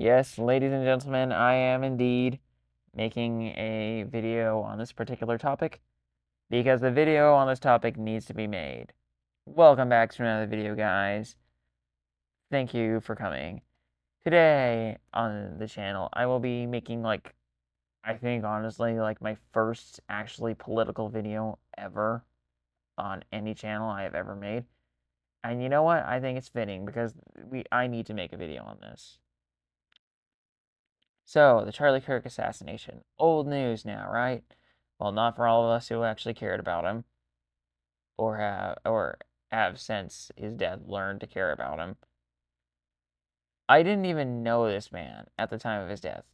Yes, ladies and gentlemen, I am indeed making a video on this particular topic because the video on this topic needs to be made. Welcome back to another video, guys. Thank you for coming. Today on the channel, I will be making, I think honestly, my first actually political video ever on any channel I have ever made. And you know what? I think it's fitting because I need to make a video on this. So, the Charlie Kirk assassination. Old news now, right? Well, not for all of us who actually cared about him or have since his death learned to care about him. I didn't even know this man at the time of his death.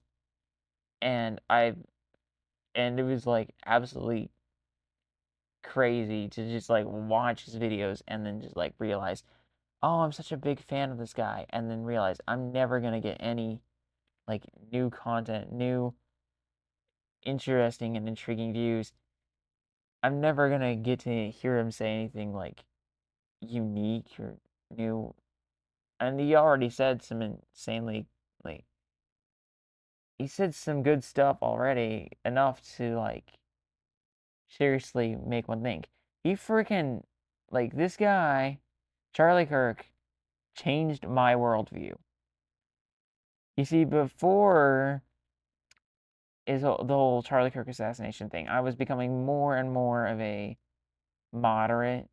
And it was absolutely crazy to just watch his videos and then just realize, "Oh, I'm such a big fan of this guy." And then realize I'm never going to get any new content, new interesting and intriguing views. I'm never gonna get to hear him say anything unique or new. And he already said some insanely like he said some good stuff already, enough to seriously make one think. He freaking this guy, Charlie Kirk, changed my worldview. You see, before the whole Charlie Kirk assassination thing, I was becoming more and more of a moderate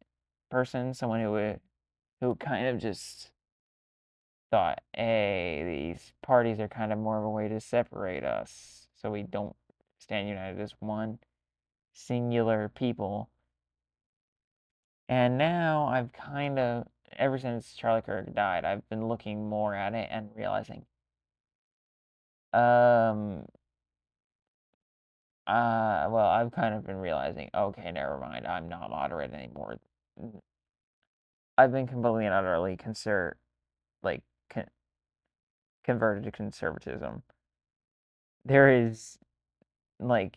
person, someone who kind of just thought, hey, these parties are kind of more of a way to separate us so we don't stand united as one singular people. And now I've kind of, ever since Charlie Kirk died, I've been looking more at it and realizing, um, well, I've kind of been realizing, okay, never mind, I'm not moderate anymore. I've been completely and utterly like, con- converted to conservatism. There is like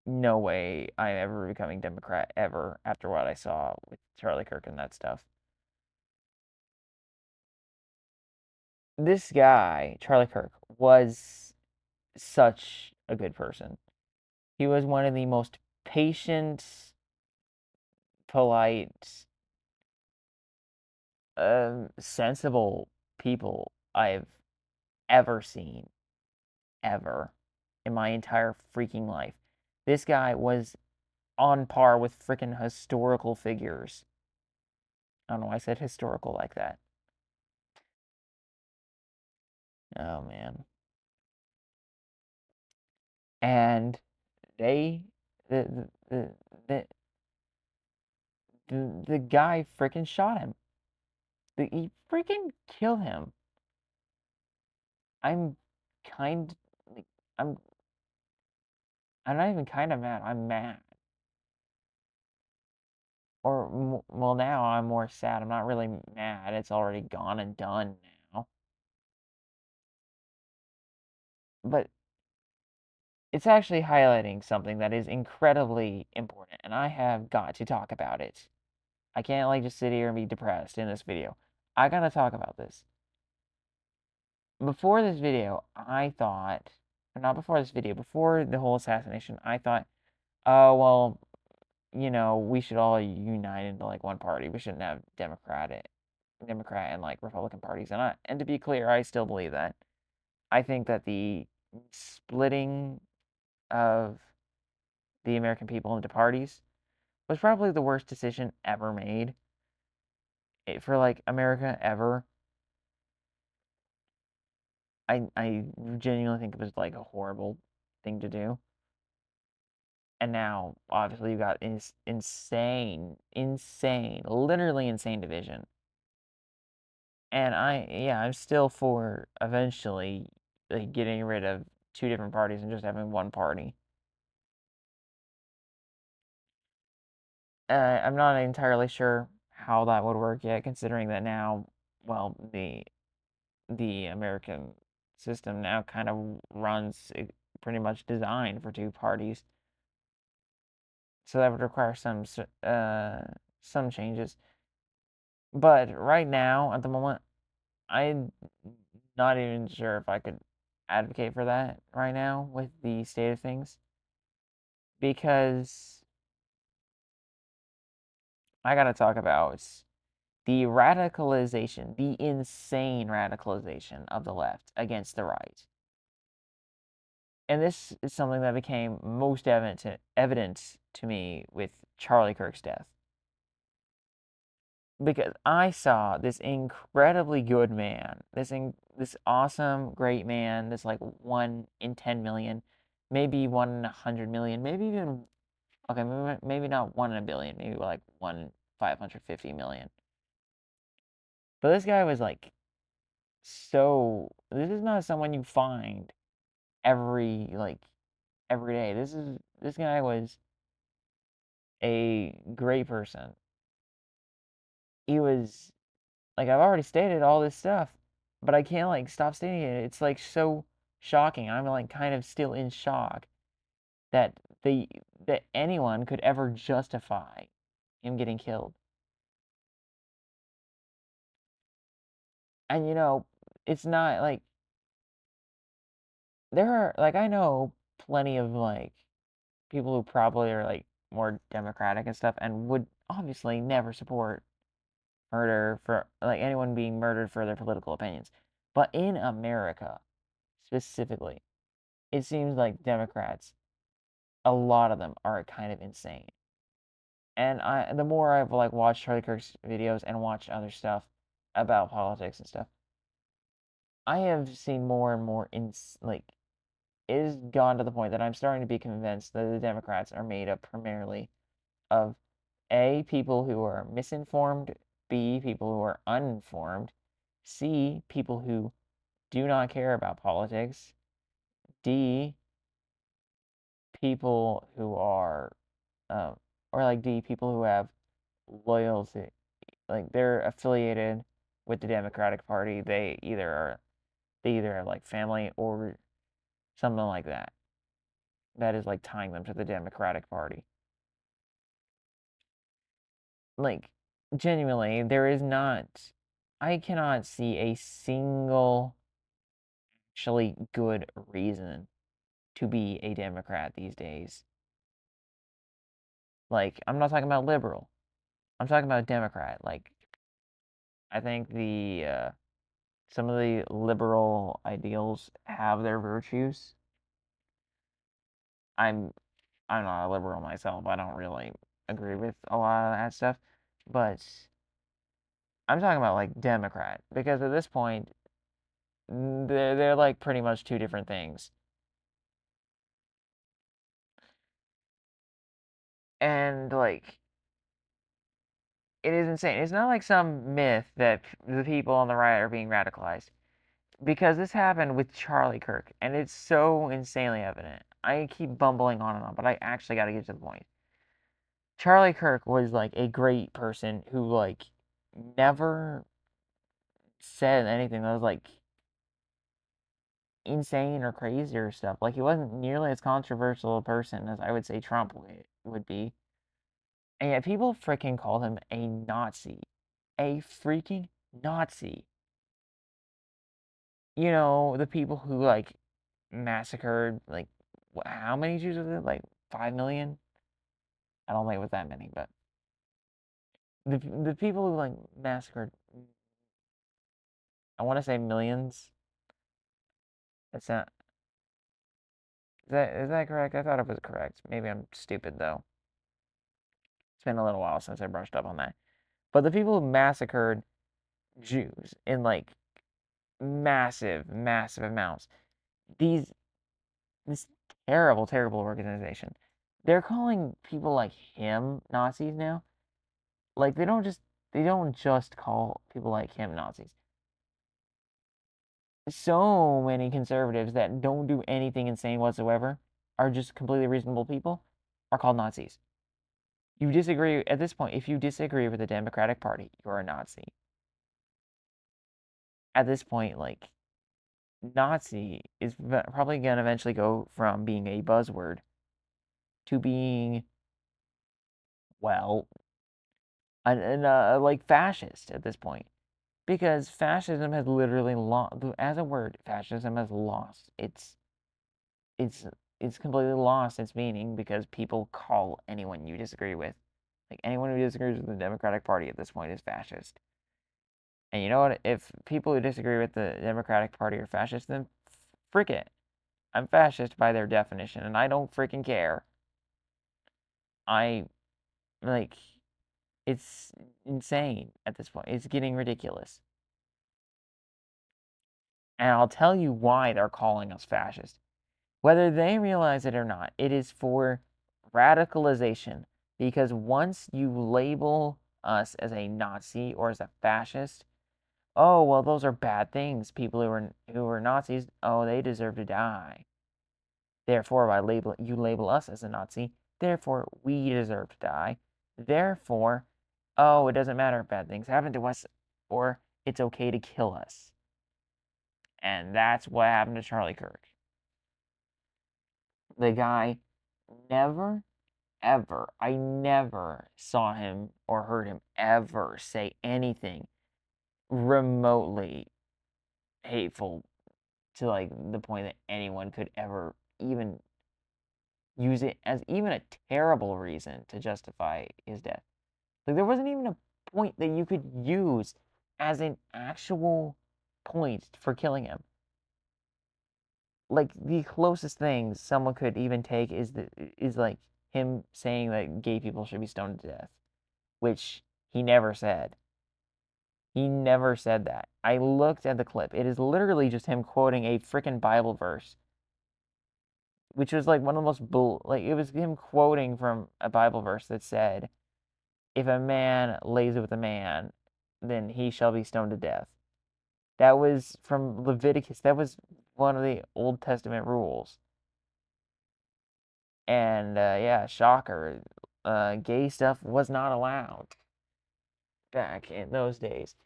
no way I'm ever becoming Democrat ever after what I saw with Charlie Kirk and that stuff. This guy, Charlie Kirk, was such a good person. He was one of the most patient, polite, sensible people I've ever seen, ever, in my entire freaking life. This guy was on par with freaking historical figures. I don't know why I said historical like that. Oh man. And they the the the guy freaking shot him. He freaking killed him. I'm kind like I'm I'm not even kind of mad. I'm mad. Or well, now I'm more sad. I'm not really mad. It's already gone and done now. But it's actually highlighting something that is incredibly important, and I have got to talk about it. I can't just sit here and be depressed in this video. I gotta talk about this. Before this video, I thought, not before this video, before the whole assassination, I thought, oh, well, we should all unite into one party. We shouldn't have Democrat and Republican parties. And to be clear, I still believe that. I think that the splitting of the American people into parties was probably the worst decision ever made for America ever. I genuinely think it was a horrible thing to do. And now, obviously, you've got insane, literally insane division. And yeah, I'm still for eventually getting rid of two different parties and just having one party. I'm not entirely sure how that would work yet, considering that now, well, the American system now kind of runs pretty much designed for two parties. So that would require some changes. But right now, at the moment, I'm not even sure if I could advocate for that right now with the state of things because I gotta talk about the radicalization, the insane radicalization of the left against the right. And this is something that became most evident to me with Charlie Kirk's death. Because I saw this incredibly good man, this awesome, great man, this like 1 in 10 million, maybe 1 in 100 million, maybe even okay, maybe not 1 in 1 billion, maybe like 1 in 550 million. But this guy was like so. This is not someone you find every day. This guy was a great person. He was like I've already stated all this stuff, but I can't like stop stating it. It's like so shocking. I'm like kind of still in shock that the that anyone could ever justify him getting killed. And it's not like there are like I know plenty of like people who probably are like more democratic and stuff and would obviously never support murder for like anyone being murdered for their political opinions. But in America specifically, it seems like Democrats, a lot of them are kind of insane. And the more I've like watched Charlie Kirk's videos and watched other stuff about politics and stuff, I have seen more and more like it has gone to the point that I'm starting to be convinced that the Democrats are made up primarily of A, people who are misinformed, B, people who are uninformed, C, people who do not care about politics, D, people who are, um, or like D, people who have loyalty, like they're affiliated with the Democratic Party. They either have like family or something like that. That is like tying them to the Democratic Party. Like genuinely, there is not. I cannot see a single actually good reason to be a Democrat these days. Like, I'm not talking about liberal. I'm talking about Democrat. Like, I think the some of the liberal ideals have their virtues. I'm I'm not a liberal myself. I don't really agree with a lot of that stuff, but I'm talking about like Democrat because at this point they're like pretty much two different things. And like it is insane. It's not like some myth that the people on the right are being radicalized because this happened with Charlie Kirk, and it's so insanely evident. I keep bumbling on and on, but I actually got to get to the point. Charlie Kirk was like a great person who like never said anything that was like insane or crazy or stuff. Like he wasn't nearly as controversial a person as I would say Trump would be. And yet people freaking called him a Nazi. A freaking Nazi. The people who like massacred like how many Jews was it? Like 5 million? I don't think it was that many, but the people who like massacred, I want to say millions. That's not is that correct? I thought it was correct. Maybe I'm stupid though. It's been a little while since I brushed up on that. But the people who massacred Jews in like massive, massive amounts, these this terrible, terrible organization, they're calling people like him Nazis now. Like they don't just call people like him Nazis. So many conservatives that don't do anything insane whatsoever are just completely reasonable people are called Nazis. You disagree at this point, if you disagree with the Democratic Party, you're a Nazi. At this point, like Nazi is probably going to eventually go from being a buzzword to being, well, like fascist at this point. Because fascism has literally lost, as a word, fascism has lost it's it's completely lost its meaning because people call anyone you disagree with, like anyone who disagrees with the Democratic Party at this point is fascist. And you know what? If people who disagree with the Democratic Party are fascist, then frick it. I'm fascist by their definition, and I don't freaking care. I like it's insane at this point. It's getting ridiculous. And I'll tell you why they're calling us fascist. Whether they realize it or not, it is for radicalization. Because once you label us as a Nazi or as a fascist, oh well, those are bad things. People who are Nazis, oh, they deserve to die. Therefore, by you label us as a Nazi, therefore we deserve to die. Therefore, oh, it doesn't matter if bad things happen to us, or it's okay to kill us. And that's what happened to Charlie Kirk. The guy never, ever, I never saw him or heard him ever say anything remotely hateful to like the point that anyone could ever even use it as even a terrible reason to justify his death. Like there wasn't even a point that you could use as an actual point for killing him. Like the closest thing someone could even take is like him saying that gay people should be stoned to death, which he never said. He never said that. I looked at the clip. It is literally just him quoting a freaking Bible verse, which was like one of the most like it was him quoting from a Bible verse that said, "If a man lays with a man, then he shall be stoned to death." That was from Leviticus. That was one of the Old Testament rules. And yeah, shocker, gay stuff was not allowed back in those days.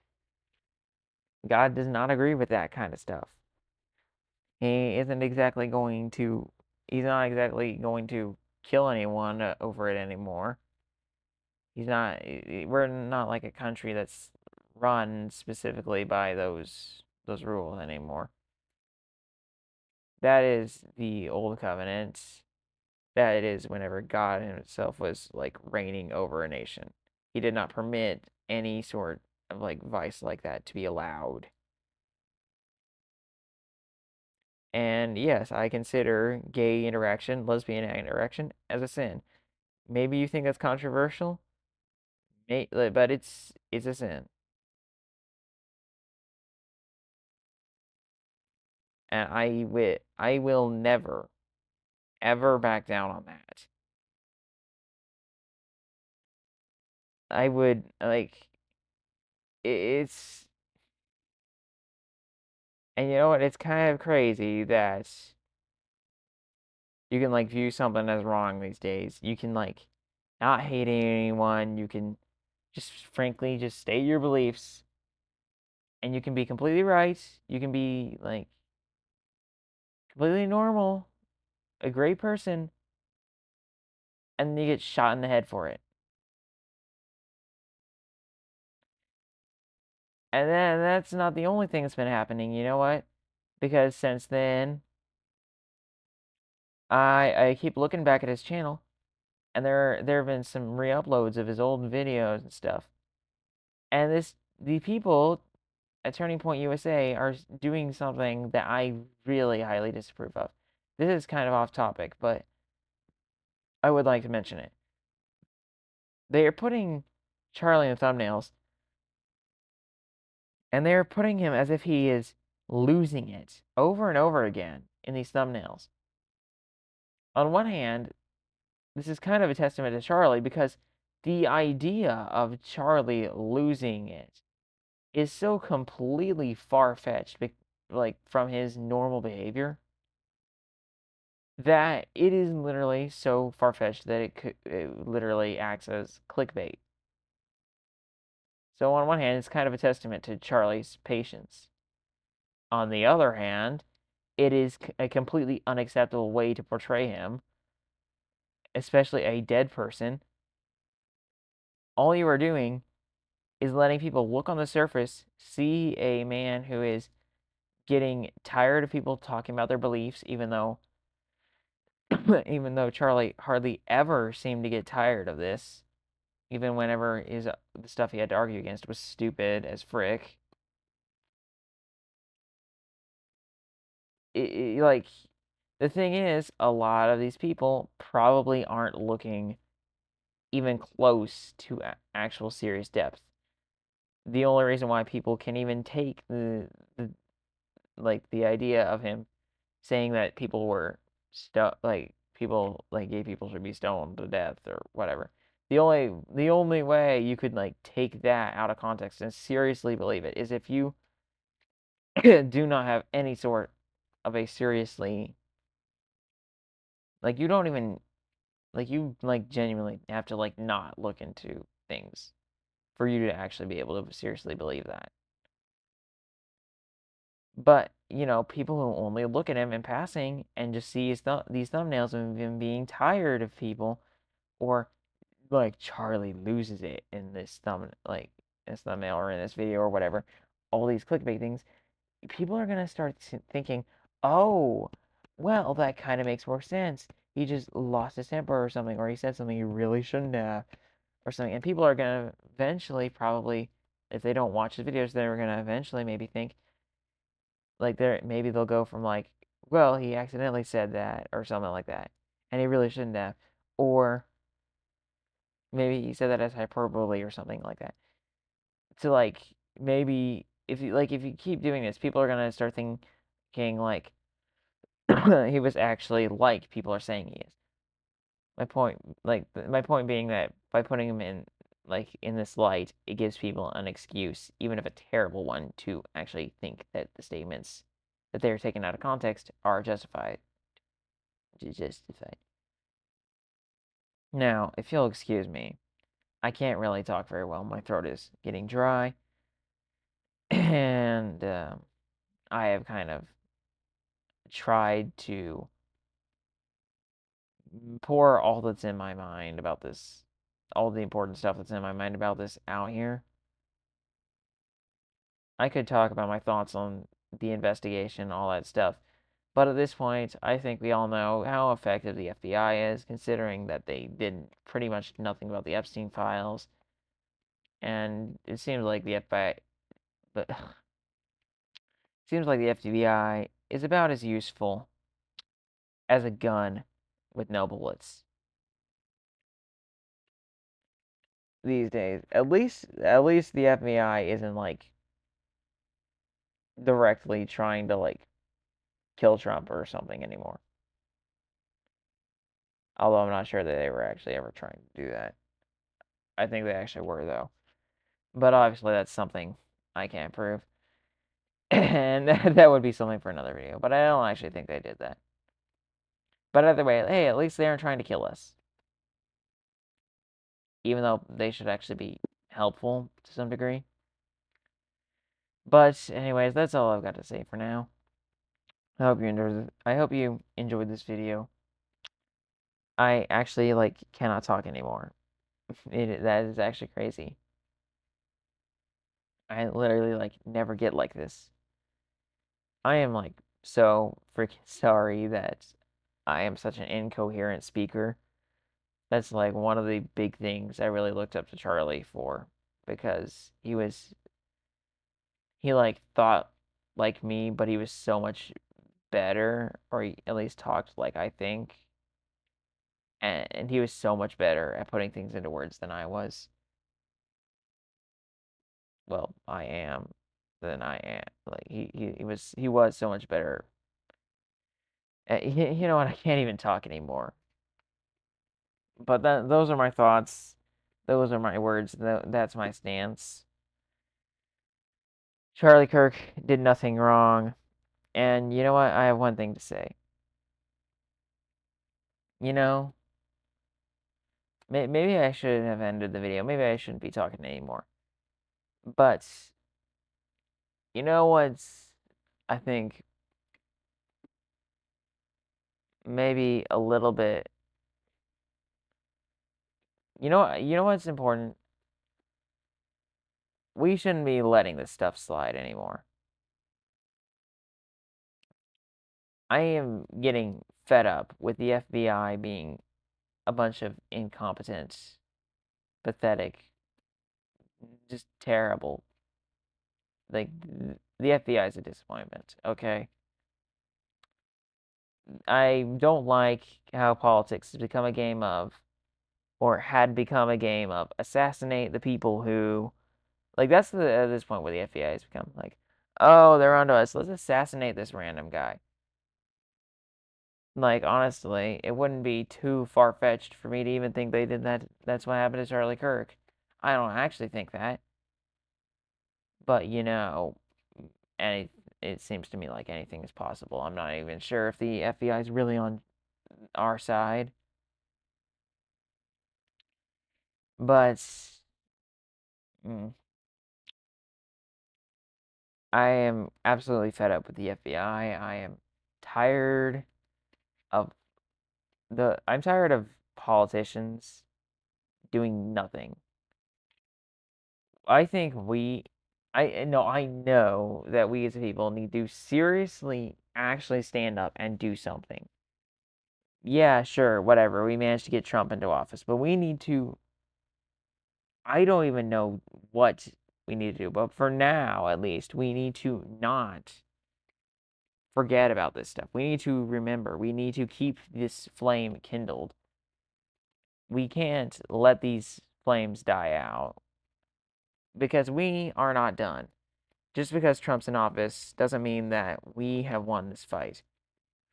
God does not agree with that kind of stuff. He isn't exactly going to. He's not exactly going to kill anyone over it anymore. He's not. We're not like a country that's run specifically by those rules anymore. That is the old covenant. That is whenever God himself was like reigning over a nation. He did not permit any sort of like vice like that to be allowed. And yes, I consider gay interaction, lesbian interaction as a sin. Maybe you think that's controversial, but it's a sin. And I will never ever back down on that. I would like it's and you know what? It's kind of crazy that you can like view something as wrong these days. You can like not hate anyone. You can just frankly just state your beliefs and you can be completely right. You can be like completely normal, a great person, and then you get shot in the head for it. And then that's not the only thing that's been happening. You know what? Because since then, I keep looking back at his channel, and there have been some re-uploads of his old videos and stuff. And the people at Turning Point USA are doing something that I really highly disapprove of. This is kind of off topic, but I would like to mention it. They are putting Charlie in the thumbnails, and they are putting him as if he is losing it over and over again in these thumbnails. On one hand, this is kind of a testament to Charlie because the idea of Charlie losing it is so completely far-fetched, like from his normal behavior, that it is literally so far-fetched that it literally acts as clickbait. So on one hand, it's kind of a testament to Charlie's patience. On the other hand, it is a completely unacceptable way to portray him, especially a dead person. All you are doing is letting people look on the surface, see a man who is getting tired of people talking about their beliefs, even though even though Charlie hardly ever seemed to get tired of this, even whenever the stuff he had to argue against was stupid as frick. Like, the thing is, a lot of these people probably aren't looking even close to actual serious depth. The only reason why people can even take the like the idea of him saying that people were like people like gay people should be stoned to death or whatever. The only way you could like take that out of context and seriously believe it is if you do not have any sort of a seriously like you don't even like you like genuinely have to like not look into things for you to actually be able to seriously believe that. But, people who only look at him in passing and just see these thumbnails of him being tired of people, or like Charlie loses it in this thumbnail or in this video or whatever, all these clickbait things, people are gonna start thinking, oh, well, that kind of makes more sense. He just lost his temper or something, or he said something he really shouldn't have, or something. And people are gonna eventually probably, if they don't watch his videos, they're gonna eventually maybe think, like maybe they'll go from like, well, he accidentally said that or something like that, and he really shouldn't have, or maybe he said that as hyperbole or something like that. To like maybe if you keep doing this, people are gonna start thinking like he was actually like people are saying he is. My point being that by putting him in this light, it gives people an excuse, even if a terrible one, to actually think that the statements that they are taken out of context are justified. Justified. Now, if you'll excuse me, I can't really talk very well. My throat is getting dry, and I have kind of tried to pour all that's in my mind about this, all the important stuff that's in my mind about this out here. I could talk about my thoughts on the investigation, all that stuff. But at this point, I think we all know how effective the FBI is, considering that they did pretty much nothing about the Epstein files. And it seems like the FBI, but seems like the FBI is about as useful as a gun with no bullets these days. At least the FBI isn't like directly trying to like kill Trump or something anymore. Although I'm not sure that they were actually ever trying to do that. I think they actually were though. But obviously that's something I can't prove. And that would be something for another video. But I don't actually think they did that. But either way, hey, at least they aren't trying to kill us. Even though they should actually be helpful to some degree. But anyways, that's all I've got to say for now. I hope you enjoyed this video. I actually like cannot talk anymore. That is actually crazy. I literally like never get like this. I am like so freaking sorry that I am such an incoherent speaker. That's like one of the big things I really looked up to Charlie for, because he like thought like me, but he was so much better, or he at least talked like I think, and he was so much better at putting things into words than I was. Well, I am than I am. Like he was so much better. You know what? I can't even talk anymore. But those are my thoughts. Those are my words. That's my stance. Charlie Kirk did nothing wrong. And you know what? I have one thing to say. You know, maybe I should have ended the video. Maybe I shouldn't be talking anymore. But you know what's, I think, maybe a little bit. You know what's important? we shouldn't be letting this stuff slide anymore. I am getting fed up with the FBI being a bunch of incompetent, pathetic, just terrible. Like, the FBI is a disappointment, okay? I don't like how politics has become a game of, or had become a game of, assassinate the people who, like, that's at this point where the FBI has become like, oh, they're onto us, let's assassinate this random guy. Like, honestly, it wouldn't be too far-fetched for me to even think they did that. That's what happened to Charlie Kirk. I don't actually think that. But, any it seems to me like anything is possible. I'm not even sure if the FBI is really on our side. But mm, I am absolutely fed up with the FBI. I am tired of I'm tired of politicians doing nothing. I think I know that we as a people need to seriously actually stand up and do something. Yeah, sure, whatever. We managed to get Trump into office, but we need to I don't even know what we need to do, but for now at least, we need to not forget about this stuff. We need to remember. We need to keep this flame kindled. We can't let these flames die out because we are not done. Just because Trump's in office doesn't mean that we have won this fight.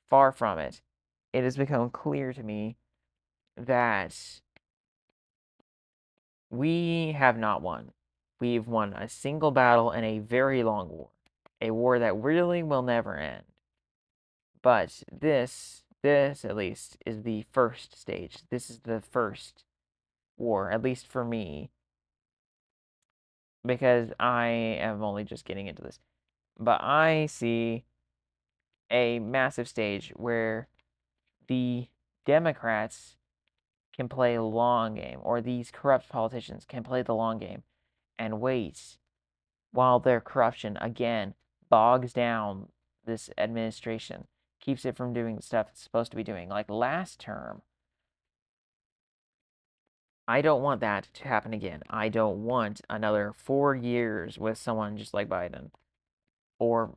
Far from it. It has become clear to me that we have not won. We've won a single battle in a very long war, a war that really will never end. But this at least is the first stage. This is the first war, at least for me, because I am only just getting into this. But I see a massive stage where the Democrats can play a long game, or these corrupt politicians can play the long game and wait while their corruption again bogs down this administration, keeps it from doing the stuff it's supposed to be doing. Like last term, I don't want that to happen again. I don't want another 4 years with someone just like Biden, or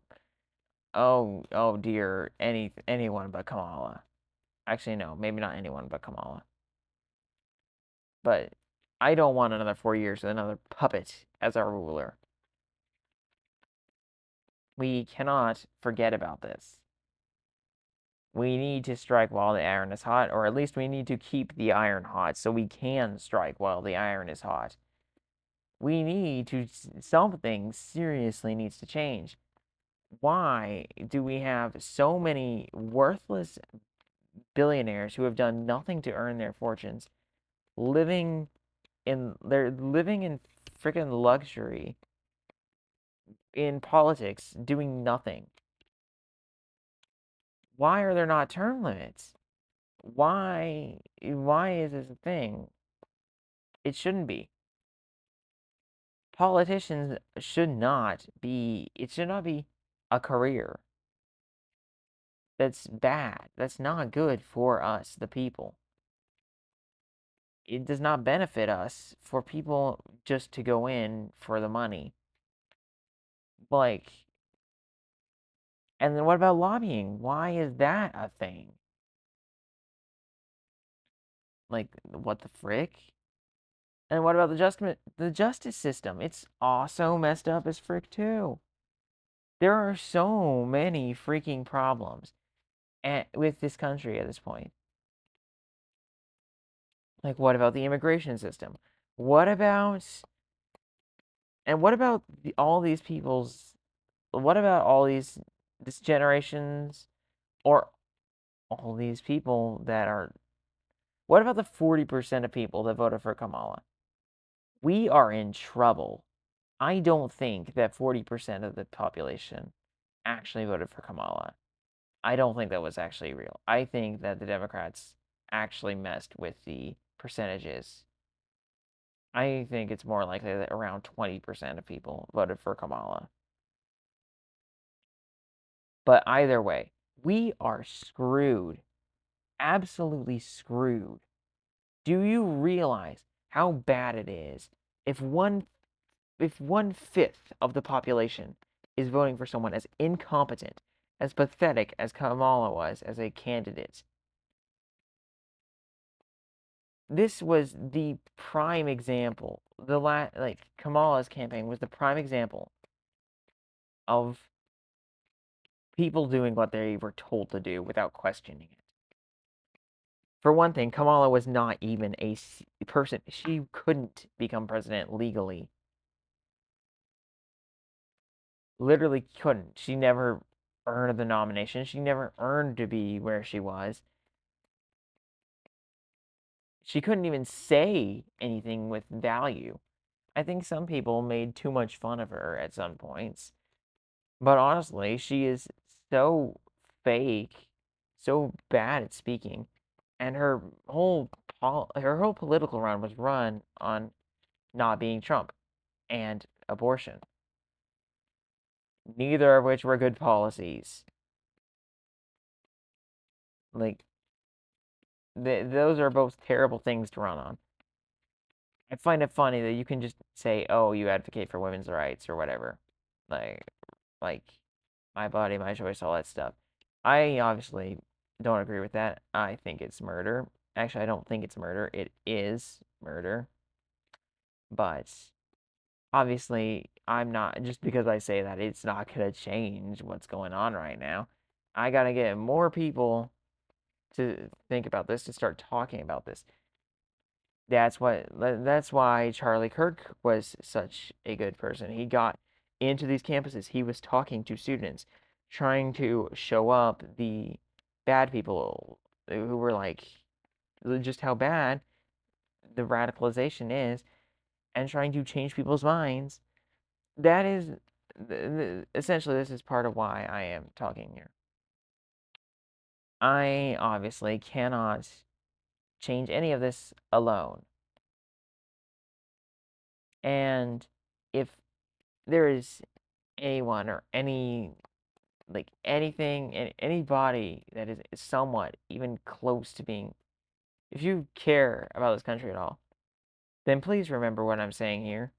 oh dear, anyone but Kamala. Actually, no, maybe not anyone but Kamala. But I don't want another 4 years with another puppet as our ruler. We cannot forget about this. We need to strike while the iron is hot, or at least we need to keep the iron hot so we can strike while the iron is hot. We need to, something seriously needs to change. Why do we have so many worthless billionaires who have done nothing to earn their fortunes they're living in freaking luxury in politics doing nothing? Why are there not term limits? Why is this a thing? It shouldn't be. Politicians it should not be a career. That's bad. That's not good for us, the people. It does not benefit us for people just to go in for the money. Like, and then what about lobbying? Why is that a thing? Like, what the frick? And what about the justice system? It's also messed up as frick too. There are so many freaking problems with this country at this point. Like, what about the immigration system? What about what about all these people's? What about all this generations, or all these people that are? What about the 40% of people that voted for Kamala? We are in trouble. I don't think that 40% of the population actually voted for Kamala. I don't think that was actually real. I think that the Democrats actually messed with the percentages. I think it's more likely that around 20% of people voted for Kamala. But either way, we are screwed. Absolutely screwed. Do you realize how bad it is if one-fifth of the population is voting for someone as incompetent, as pathetic as Kamala was as a candidate? This was the prime example. Kamala's campaign was the prime example of people doing what they were told to do without questioning it. For one thing, Kamala was not even a person. She couldn't become president legally. Literally couldn't. She never earned the nomination. She never earned to be where she was. She couldn't even say anything with value. I think some people made too much fun of her at some points. But honestly, she is so fake, so bad at speaking, and her whole political run was run on not being Trump and abortion, neither of which were good policies. Like those are both terrible things to run on. I find it funny that you can just say, "Oh, you advocate for women's rights or whatever," like like my body, my choice, all that stuff. I obviously don't agree with that. I think it's murder. Actually, I don't think it's murder. It is murder. But obviously, I'm not, just because I say that, it's not going to change what's going on right now. I got to get more people to think about this, to start talking about this. That's why Charlie Kirk was such a good person. He got into these campuses. He was talking to students, trying to show up the bad people who were like just how bad the radicalization is, and trying to change people's minds. That is essentially, this is part of why I am talking here. I obviously cannot change any of this alone. And if there is anyone or anything, anybody that is somewhat even close to being, if you care about this country at all, then please remember what I'm saying here.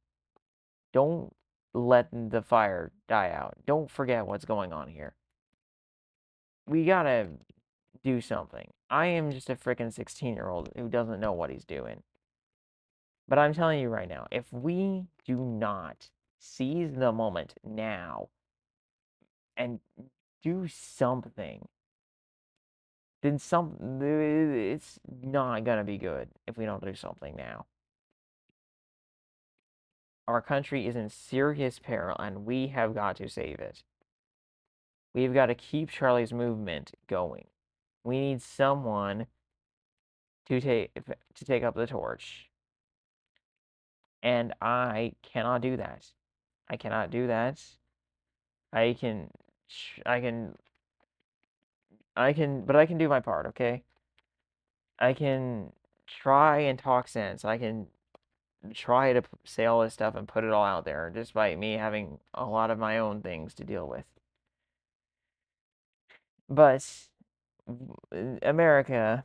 Don't let the fire die out. Don't forget what's going on here. We gotta do something. I am just a freaking 16-year-old who doesn't know what he's doing. But I'm telling you right now, if we do not seize the moment now and do something, then it's not gonna be good if we don't do something now. Our country is in serious peril, and we have got to save it. We've got to keep Charlie's movement going. We need someone to take up the torch, and I cannot do that. I cannot do that. I can, I can, but I can do my part. Okay, I can try and talk sense. I can try to say all this stuff and put it all out there, despite me having a lot of my own things to deal with. But America,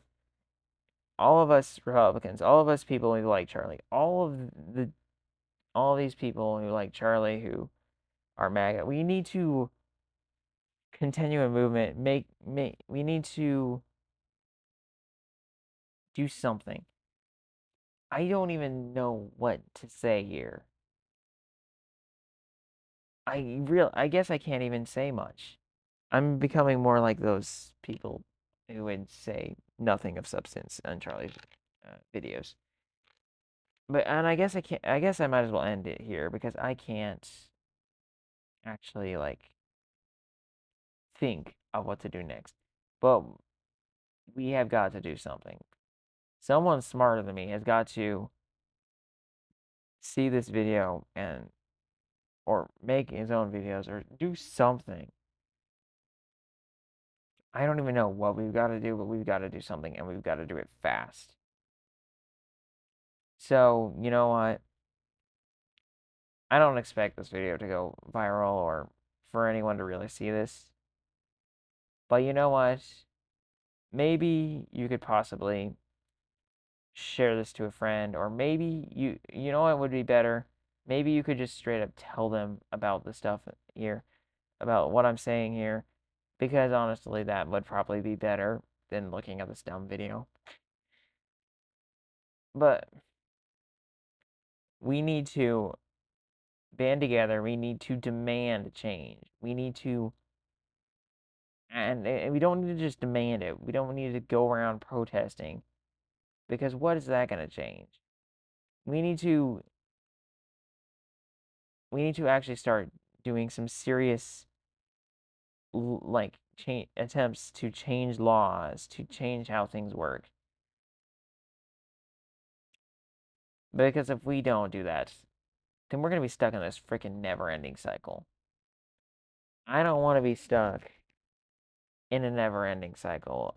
all of us Republicans, all of us people who like Charlie, all of these people who like Charlie, who are MAGA, we need to continue a movement. We need to do something. I don't even know what to say here. I guess I can't even say much. I'm becoming more like those people who would say nothing of substance on Charlie's videos. And I guess I can't. I guess I might as well end it here because I can't actually think of what to do next. But we have got to do something. Someone smarter than me has got to see this video and or make his own videos or do something. I don't even know what we've got to do, but we've got to do something and we've got to do it fast. So, you know what? I don't expect this video to go viral or for anyone to really see this. But you know what? Maybe you could possibly share this to a friend, or maybe you know what would be better? Maybe you could just straight up tell them about the stuff here, about what I'm saying here, because honestly, that would probably be better than looking at this dumb video. But we need to band together. We need to demand change. We need to, and we don't need to just demand it. We don't need to go around protesting, because what is that going to change? We need to we need to actually start doing some serious like attempts to change laws, to change how things work. Because if we don't do that, then we're going to be stuck in this freaking never-ending cycle. I don't want to be stuck in a never-ending cycle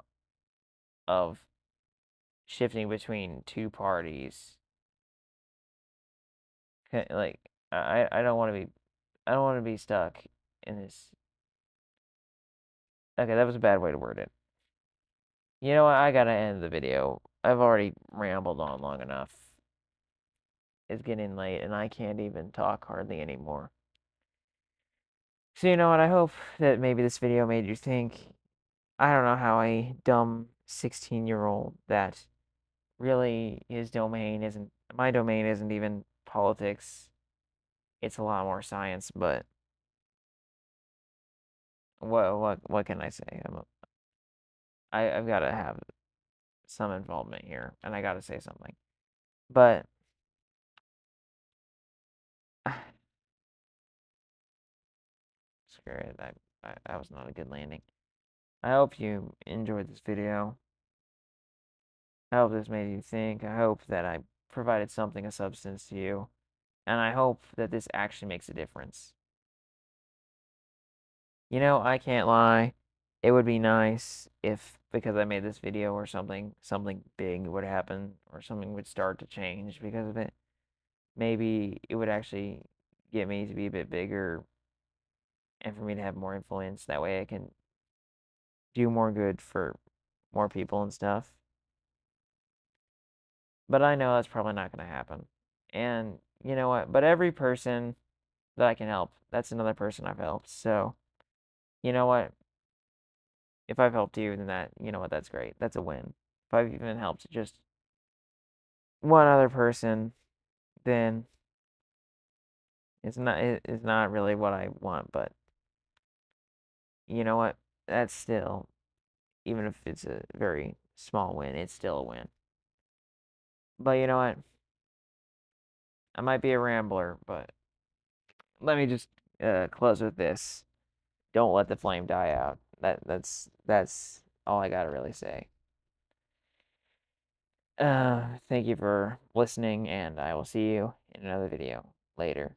of shifting between two parties. Like I don't want to be stuck in this. Okay, that was a bad way to word it. You know what? I gotta end the video. I've already rambled on long enough. It's getting late and I can't even talk hardly anymore. So you know what? I hope that maybe this video made you think. I don't know how a dumb 16-year-old that really his domain isn't my domain isn't even politics. It's a lot more science, but what can I say? I've got to have some involvement here, and I got to say something. But screw it. That was not a good landing. I hope you enjoyed this video. I hope this made you think. I hope that I provided something of substance to you. And I hope that this actually makes a difference. You know, I can't lie. It would be nice if, because I made this video or something big would happen or something would start to change because of it. Maybe it would actually get me to be a bit bigger and for me to have more influence. That way I can do more good for more people and stuff. But I know that's probably not going to happen. And you know what? But every person that I can help, that's another person I've helped. So, you know what? If I've helped you, then you know what? That's great. That's a win. If I've even helped just one other person, then it's not really what I want. But you know what? That's still, even if it's a very small win, it's still a win. But you know what? I might be a rambler, but let me just close with this. Don't let the flame die out. That's all I gotta really say. Thank you for listening, and I will see you in another video later.